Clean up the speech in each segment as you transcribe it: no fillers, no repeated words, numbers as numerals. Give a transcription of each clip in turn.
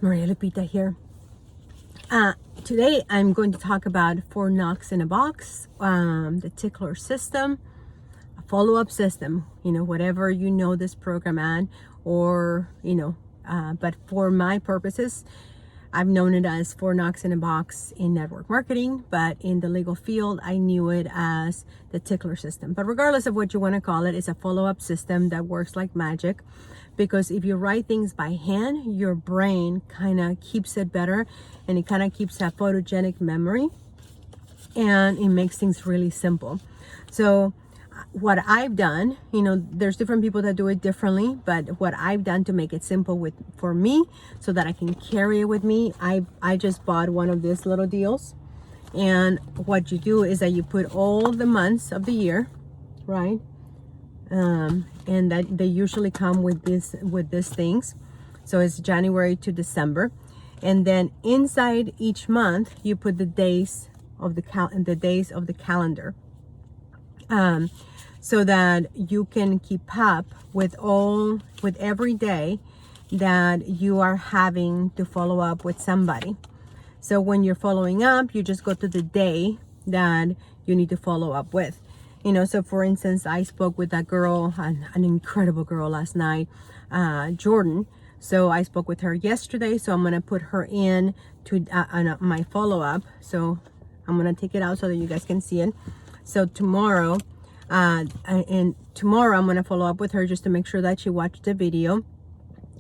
Maria Lupita here. Today I'm going to talk about 4 Knox in a box, the Tickler system, a follow-up system, whatever this program at, or, but for my purposes, I've known it as 4 Knox in a box in network marketing, but in the legal field, I knew it as the Tickler system. But regardless of what you want to call it, it's a follow-up system that works like magic, because if you write things by hand, your brain kind of keeps it better, and it kind of keeps that photogenic memory, and it makes things really simple. So what I've done, there's different people that do it differently, but what I've done to make it simple for me so that I can carry it with me, I just bought one of these little deals. And what you do is that you put all the months of the year, right? And that they usually come with these things. So it's January to December. And then inside each month, you put the days of the calendar. So that you can keep up with every day that you are having to follow up with somebody. So when you're following up, you just go to the day that you need to follow up with. So for instance, I spoke with that girl, an incredible girl last night, Jordan. So I spoke with her yesterday. So I'm going to put her in to my follow up. So I'm going to take it out so that you guys can see it. So tomorrow, I'm going to follow up with her just to make sure that she watched the video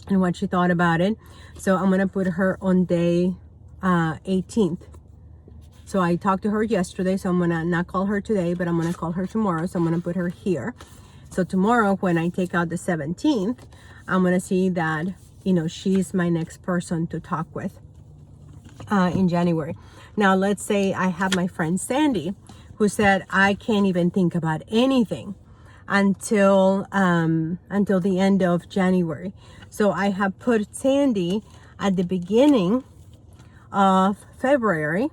and what she thought about it. So I'm going to put her on day 18th. So I talked to her yesterday, so I'm going to not call her today, but I'm going to call her tomorrow. So I'm going to put her here. So tomorrow, when I take out the 17th, I'm going to see that, she's my next person to talk with in January. Now, let's say I have my friend Sandy, who said, I can't even think about anything until the end of January. So I have put Sandy at the beginning of February.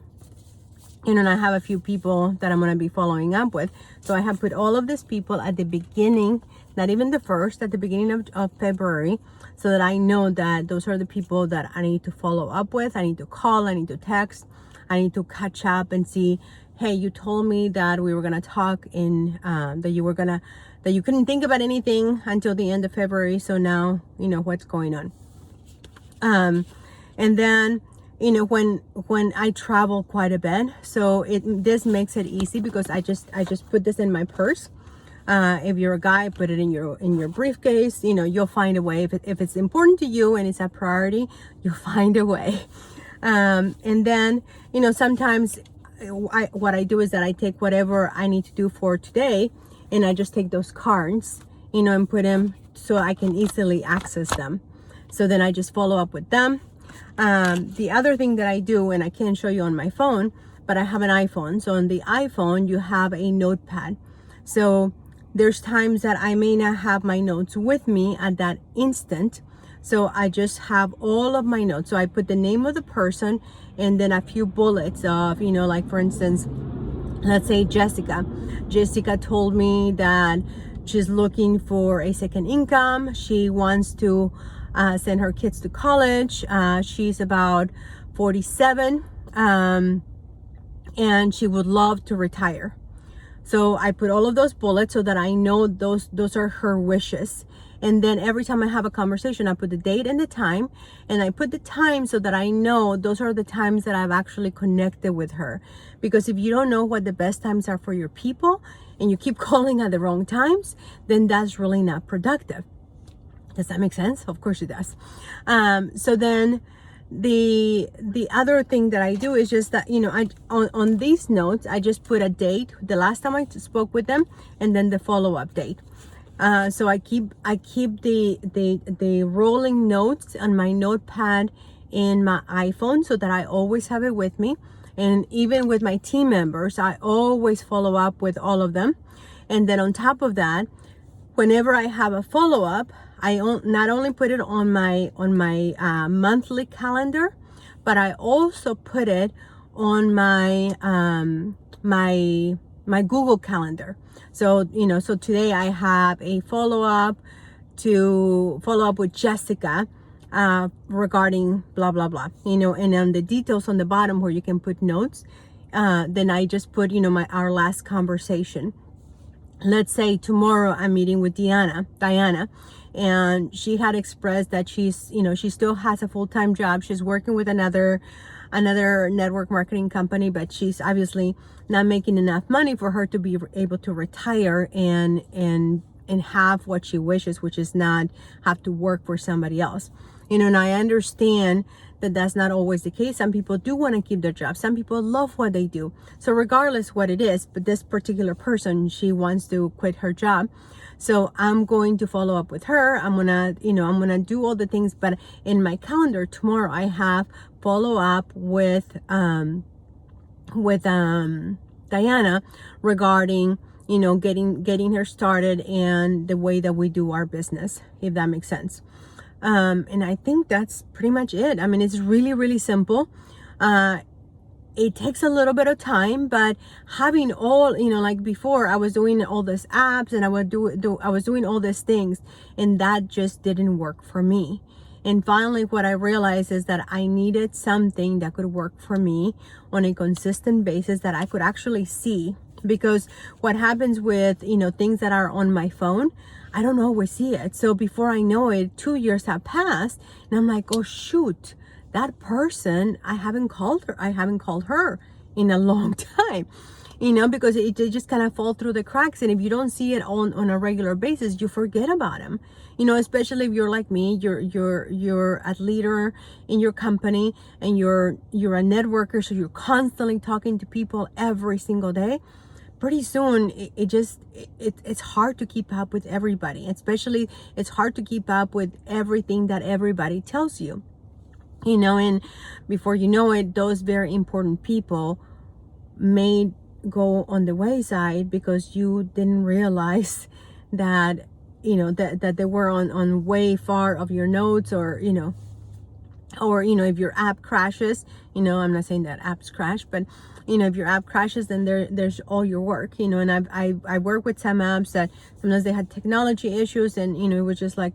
And I have a few people that I'm going to be following up with. So I have put all of these people at the beginning, not even the first, at the beginning of February, so that I know that those are the people that I need to follow up with. I need to call, I need to text, I need to catch up and see, hey, you told me that we were going to talk that you couldn't think about anything until the end of February. So now, what's going on. And then, when I travel quite a bit, so this makes it easy because I just put this in my purse. If you're a guy, put it in your briefcase. You'll find a way. If it's important to you and it's a priority, you'll find a way. And then, sometimes what I do is that I take whatever I need to do for today, and I just take those cards, and put them so I can easily access them. So then I just follow up with them. The other thing that I do, and I can't show you on my phone, but I have an iPhone. So on the iPhone, you have a notepad. So there's times that I may not have my notes with me at that instant. So I just have all of my notes. So I put the name of the person and then a few bullets of, like for instance, let's say Jessica. Jessica told me that she's looking for a second income. She wants to send her kids to college. She's about 47, and she would love to retire. So I put all of those bullets so that I know those are her wishes. And then every time I have a conversation, I put the date and the time, and I put the time so that I know those are the times that I've actually connected with her. Because if you don't know what the best times are for your people and you keep calling at the wrong times, then that's really not productive. Does that make sense? Of course it does. So then the other thing that I do is just that, on these notes, I just put a date, the last time I spoke with them, and then the follow-up date. So I keep the rolling notes on my notepad in my iPhone so that I always have it with me. And even with my team members, I always follow up with all of them. And then on top of that, whenever I have a follow-up, I not only put it on my monthly calendar, but I also put it on my my Google Calendar. So so today I have a follow up with Jessica regarding blah blah blah, and on the details on the bottom where you can put notes, then I just put, our last conversation. Let's say tomorrow I'm meeting with Diana, and she had expressed that she still has a full-time job. She's working with another network marketing company, but she's obviously not making enough money for her to be able to retire and have what she wishes, which is not have to work for somebody else. And I understand that that's not always the case. Some people do want to keep their job. Some people love what they do. So regardless what it is, but this particular person, she wants to quit her job. So I'm going to follow up with her. I'm gonna do all the things, but in my calendar tomorrow, I have follow up with Diana regarding, getting her started and the way that we do our business, if that makes sense. And I think that's pretty much it. I mean, it's really, really simple. It takes a little bit of time, but having all, like before I was doing all these apps and I was doing all these things, and that just didn't work for me. And finally, what I realized is that I needed something that could work for me on a consistent basis that I could actually see. Because what happens with, things that are on my phone, I don't always see it. So before I know it, 2 years have passed and I'm like, oh shoot, that person, I haven't called her in a long time, because it just kind of fall through the cracks. And if you don't see it on a regular basis, you forget about them, especially if you're like me, you're a leader in your company and you're a networker. So you're constantly talking to people every single day. Pretty soon it's hard to keep up with everybody, especially it's hard to keep up with everything that everybody tells you, and before you know it, those very important people may go on the wayside because you didn't realize that that they were on way far of your notes, or if your app crashes, I'm not saying that apps crash, but if your app crashes, then there's all your work, and I work with some apps that sometimes they had technology issues, and it was just like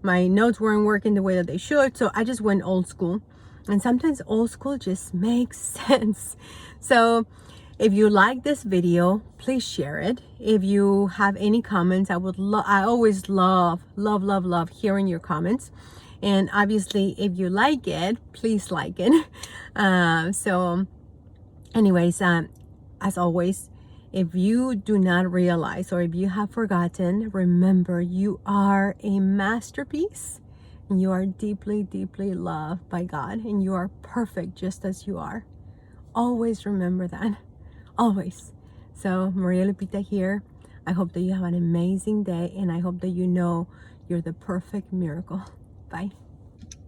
my notes weren't working the way that they should. So I just went old school, and sometimes old school just makes sense. So if you like this video, please share it. If you have any comments, I always love hearing your comments. And obviously, if you like it, please like it. So anyways, as always, if you do not realize, or if you have forgotten, remember you are a masterpiece. And you are deeply, deeply loved by God. And you are perfect just as you are. Always remember that. Always. So Maria Lupita here. I hope that you have an amazing day. And I hope that you're the perfect miracle. Bye.